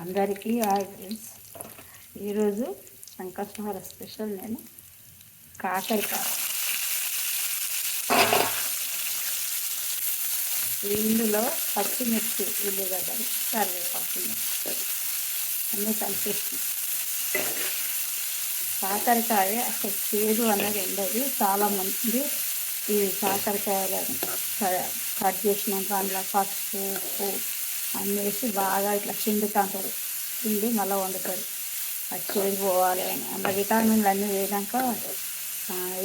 అందరికీ hi friends. ఈరోజు సంకష్టహార special నేను కాకరకాయ, ఇందులో పచ్చిమిర్చి, ఉల్లిగడ్డలు, కరివేపాకు అన్నీ కలిపేసి. కాకరకాయ అసలు చేదు అన్నది ఉండదు. చాలామంది ఈ కాకరకాయలను కట్ చేసినాక అందులో పసుపు, ఉప్పు అన్నీ వేసి బాగా ఇట్లా పిండుతుంటారు. పిండి మళ్ళీ వండుతారు. అది చేదు పోవాలి అని. అందులో విటామిన్లు అన్నీ వేయడాక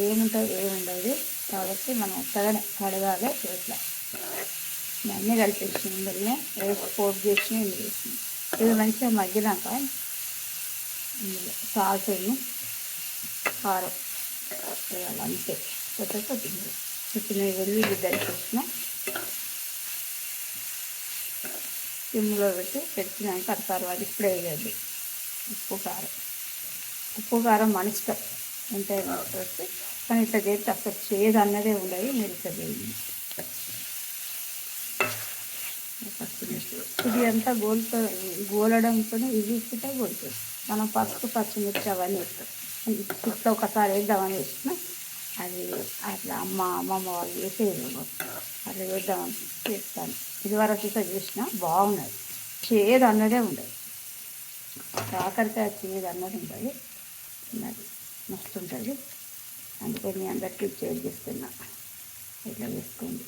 ఏముంటుంది, ఏముండదు. కాబట్టి మనం ఉత్తగానే కడగాలి. ఇట్లా అన్నీ కలిపేసి ఇందులోనే వేసి పోపు చేసి ఇందులో వేసింది. ఇది మంచిగా మగ్గినాక ఇందులో సాల్ట్ను, కారం వేయాలి. అంతే. కొత్తిమీర వెల్లుల్లి దంచేసిన సిమ్లో పెట్టి పెట్టినాక ఆ తర్వాత ఇప్పుడే వేయాలి ఉప్పు కారం మన ఇష్టం ఉంటే పెట్టి. కానీ ఇట్లా చేస్తే అసలు చేదు అన్నదే ఉండదు. మీరు ఇట్లా చేయండి. పచ్చిమిర్చి ఇది అంతా గోలడంతో ఇది ఇచ్చితే గోలుతుంది. మనం పసుపు, పచ్చిమిర్చి అవన్నీ వేస్తాం. ఇట్లా ఒకసారి వేద్దామని వేసిన అది అట్లా అమ్మమ్మ వాళ్ళు వేసేది. అట్లా వేద్దామని చేస్తాను. ఇదివరకు ఇట్లా చేసిన బాగున్నది. చేదు అన్నదే ఉండదు. కాకరకాయ చేదు అన్నది ఉంటుంది. అది మస్తు ఉంటుంది. అందుకని మీ అందరికీ షేర్ చేస్తున్నా. ఇట్లా వేసుకోండి.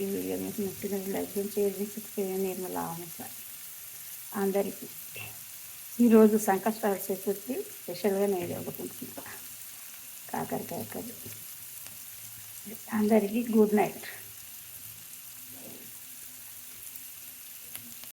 ఈ వీడియో మీకు నచ్చిన లైక్ చేసి షేర్ చేసి సబ్స్క్రైబ్ నిర్మలా సార్. అందరికీ ఈరోజు సంకష్టాల చతుర్థి స్పెషల్గా నేను జరుపుకుంటున్నా కాకరకాయ కర్రీ. అందరికీ గుడ్ నైట్.